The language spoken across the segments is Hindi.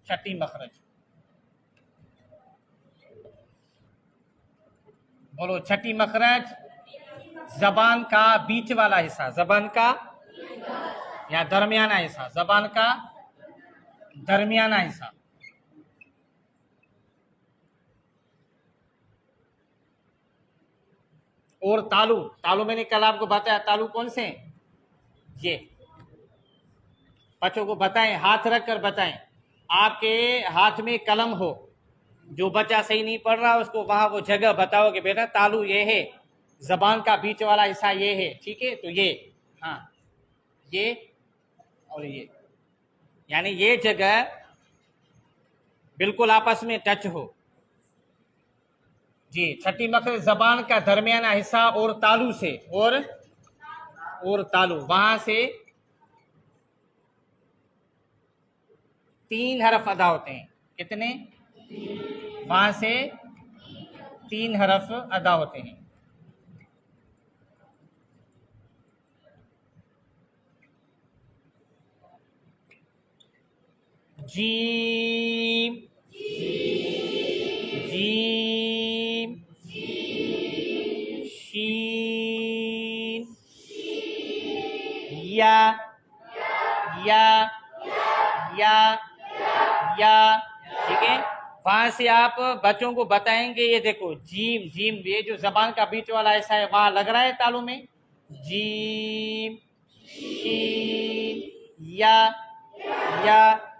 छठी मखरज, बोलो छठी मखरज। जबान का बीच वाला हिस्सा, जबान का या दरमियाना हिस्सा, जबान का दरमियाना हिस्सा। और तालू, तालू मैंने कल आपको बताया, तालू कौन से हैं? ये बच्चों को बताएं, हाथ रख कर बताएं। आपके हाथ में कलम हो, जो बच्चा सही नहीं पढ़ रहा उसको वहां वो जगह बताओ कि बेटा तालू ये है, जबान का बीच वाला हिस्सा ये है, ठीक है? तो ये, हाँ, ये और ये, यानी ये जगह बिल्कुल आपस में टच हो। जी, छठी मखरज जबान का दरमियाना हिस्सा और तालू से, और तालू, वहां से 3 हरफ अदा होते हैं। कितने? वहां से 3 हरफ अदा होते हैं। जीम, जीम, शीन, या, या, या, ठीक है? वहां से आप बच्चों को बताएंगे, ये देखो जीम, जीम, ये जो जबान का बीच वाला ऐसा है वहां लग रहा है तालू में। जीम, शीन, या,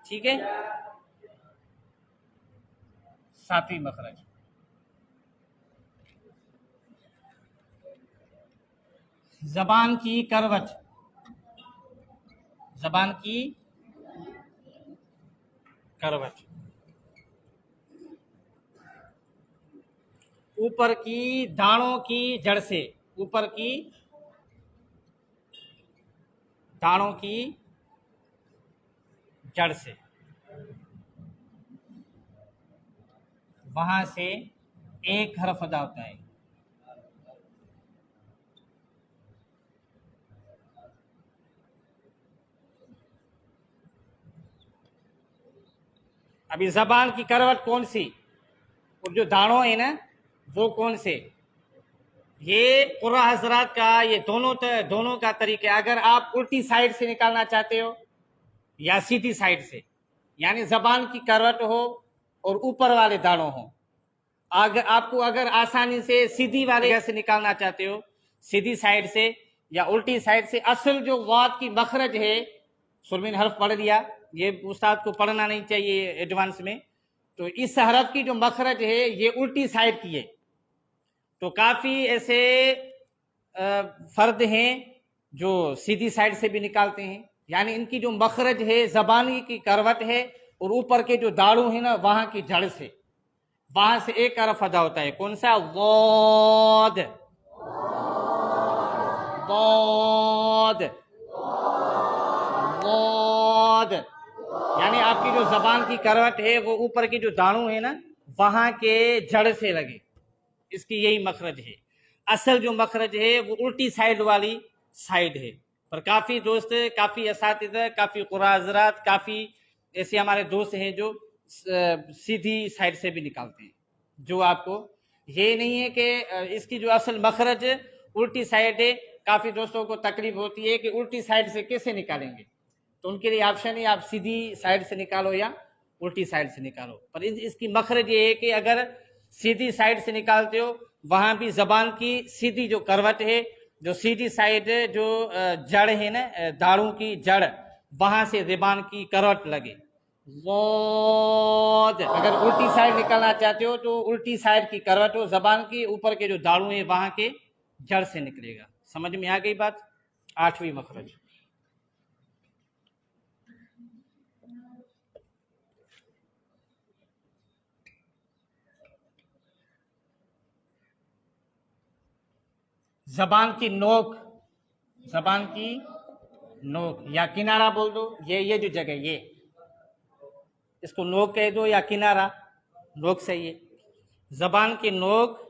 ठीक है? सातवीं मखरज, जबान की करवट, जबान की करवट, ऊपर की दाढ़ों की जड़ से, ऊपर की दाढ़ों की जड़ से, वहां से 1 हरफ अदा होता है। अभी जबान की करवट कौन सी, और जो दाढ़ों है ना वो कौन से? ये कुर्रा हजरात का ये दोनों का तरीका। अगर आप उल्टी साइड से निकालना चाहते हो या सीधी साइड से, यानी जबान की करवट हो और ऊपर वाले दाढ़ों हो, अगर आसानी से सीधी वाले जगह से निकालना चाहते हो, सीधी साइड से या उल्टी साइड से, असल जो वाद की मखरज है, सुरमीन हर्फ पढ़ दिया, ये उस्ताद को पढ़ना नहीं चाहिए एडवांस में, तो इस हरफ की जो मखरज है ये उल्टी साइड की है। तो काफी ऐसे फर्द हैं जो सीधी साइड से भी निकालते हैं, यानी इनकी जो मखरज है जबानी की करवट है और ऊपर के जो दाढ़ू है ना वहां की जड़ से, वहां से 1 हरफ अदा होता है। कौन सा? वोद, वोद, वोद, यानी आपकी जो जबान की करवट है वो ऊपर की जो दाढ़ू है ना वहां के जड़ से लगे, इसकी यही मखरज है। असल जो मखरज है वो उल्टी साइड वाली साइड है। पर काफी दोस्त, काफी असातिज़ा, काफी कुराजरात, काफी ऐसे हमारे दोस्त हैं जो सीधी साइड से भी निकालते हैं। जो आपको ये नहीं है कि इसकी जो असल मखरज उल्टी साइड है। काफी दोस्तों को तकलीफ होती है कि उल्टी साइड से कैसे निकालेंगे, तो उनके लिए ऑप्शन है आप सीधी साइड से निकालो या उल्टी साइड से निकालो। पर इसकी मखरज ये है कि अगर सीधी साइड से निकालते हो वहां भी जबान की सीधी जो करवट है, जो सीधी साइड जो जड़ है ना दाढ़ों की जड़, वहां से जबान की करवट लगे। अगर उल्टी साइड निकालना चाहते हो तो उल्टी साइड की करवट हो, जबान की ऊपर के जो दाढ़ू है वहां के जड़ से निकलेगा। समझ में आ गई बात? 8वीं मखरज, जबान की नोक, जबान की नोक या किनारा बोल दो, ये जो जगह, ये इसको नोक कह दो या किनारा, नोक सही है। जबान की नोक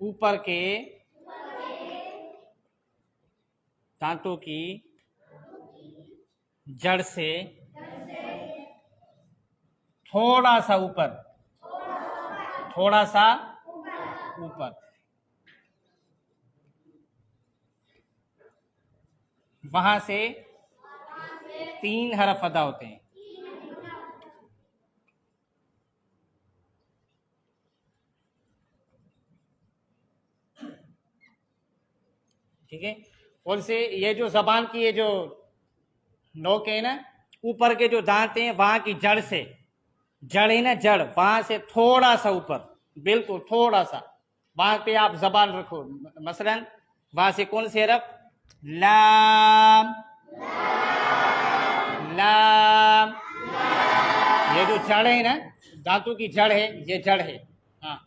ऊपर के दांतों की जड़ से थोड़ा सा ऊपर, थोड़ा सा ऊपर, वहां से 3 हरफ अदा होते हैं। ठीक है, और से ये जो जबान की ये जो नोक है ना, ऊपर के जो दांत हैं वहां की जड़ से, जड़ है ना जड़, वहां से थोड़ा सा ऊपर, बिल्कुल थोड़ा सा, वहां पे आप जबान रखो। मसलन वहां से कौन से हरफ, लाम, लाम, ये जो जड़ है ना, दांतों की जड़ है, ये जड़ है। हाँ,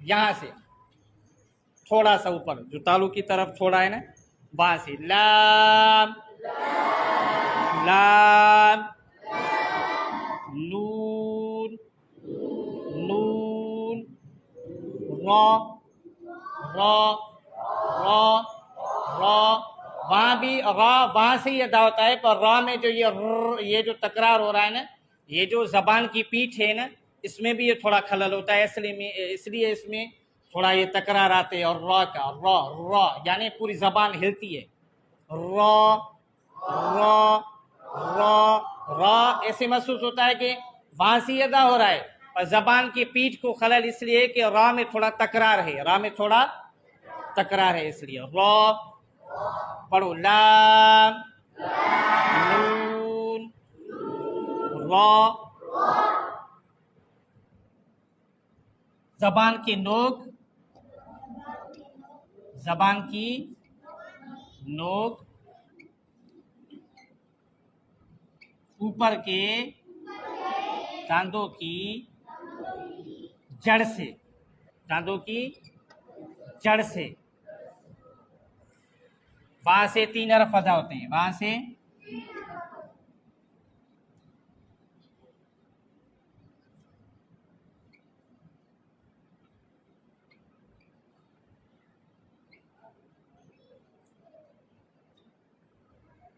यहां से थोड़ा सा ऊपर, जो तालू की तरफ थोड़ा है ना, वहां से लाम, लाम, नून, नून, रॉ, रॉ, रॉ, रॉ, वहां भी रॉ वहां से ही अदा होता है, पर रॉ में जो ये जो तकरार हो रहा है ना, ये जो जबान की पीठ है ना, इसमें भी ये थोड़ा खलल होता है, इसलिए इसमें थोड़ा ये तकरार आते हैं। और रॉ का रॉ, रॉ यानी पूरी जबान हिलती है, रॉ, रॉ, रॉ, रॉ, ऐसे महसूस होता है कि वहां से अदा हो रहा है, और जबान की पीठ को खलल इसलिए कि रॉ में थोड़ा तकरार है, रॉ में थोड़ा तकरार है, इसलिए रॉ पढ़ो, लाम, नून, रॉ, जबान की नोक, जबान की नोक ऊपर के दांतों की जड़ से, दांतों की जड़ से, वहां से 3 हरफ अदा होते हैं, वहां से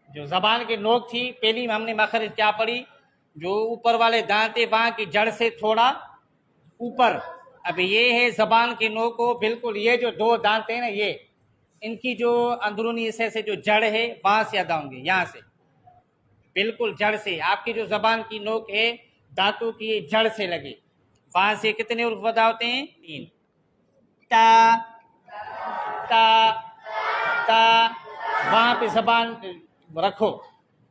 जो जबान की नोक थी, पहली में हमने मखरज क्या पढ़ी, जो ऊपर वाले दांत है वहां की जड़ से थोड़ा ऊपर। अब ये है जबान की नोक को बिल्कुल, ये जो 2 दांत है ना, ये इनकी जो अंदरूनी हिस्से से जो जड़ है वहां से अदा होंगे, यहां से बिल्कुल जड़ से, आपकी जो जबान की नोक है दांतों की जड़ से लगे, वहां से कितने उर्फ अदा होते हैं, 3। ता, ता, ता, वहां पे जबान रखो,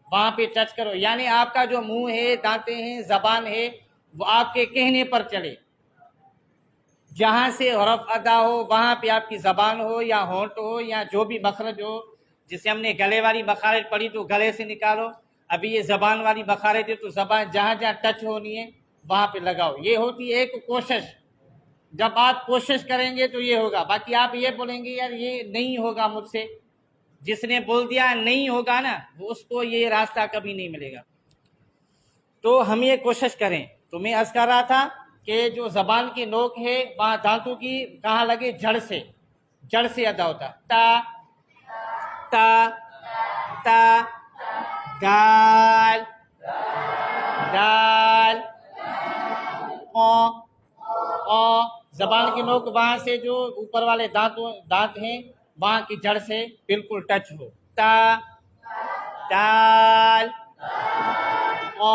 वहां पे टच करो, यानी आपका जो मुंह है, दांतें हैं, जबान है, वो आपके कहने पर चले, जहां से हरफ अदा हो वहां पे आपकी जबान हो या होंठ हो या जो भी मखरज हो। जिसे हमने गले वाली मखारज पढ़ी तो गले से निकालो, अभी ये जबान वाली मखारज है तो जबान जहां जहां टच होनी है वहां पे लगाओ। ये होती है एक कोशिश, जब आप कोशिश करेंगे तो ये होगा, बाकी आप ये बोलेंगे यार ये नहीं होगा मुझसे, जिसने बोल दिया नहीं होगा ना, वो उसको ये रास्ता कभी नहीं मिलेगा। तो हम ये कोशिश करें। तो मैं अर्ज कर रहा था कि जो जबान की नोक है वहां दांतों की कहाँ लगे, जड़ से, जड़ से अदा होता, ता, ता, ता, दाल, दाल, ओ, जबान की नोक वहां से जो ऊपर वाले दांत हैं वहां की जड़ से बिल्कुल टच हो, ता, दाल, ओ,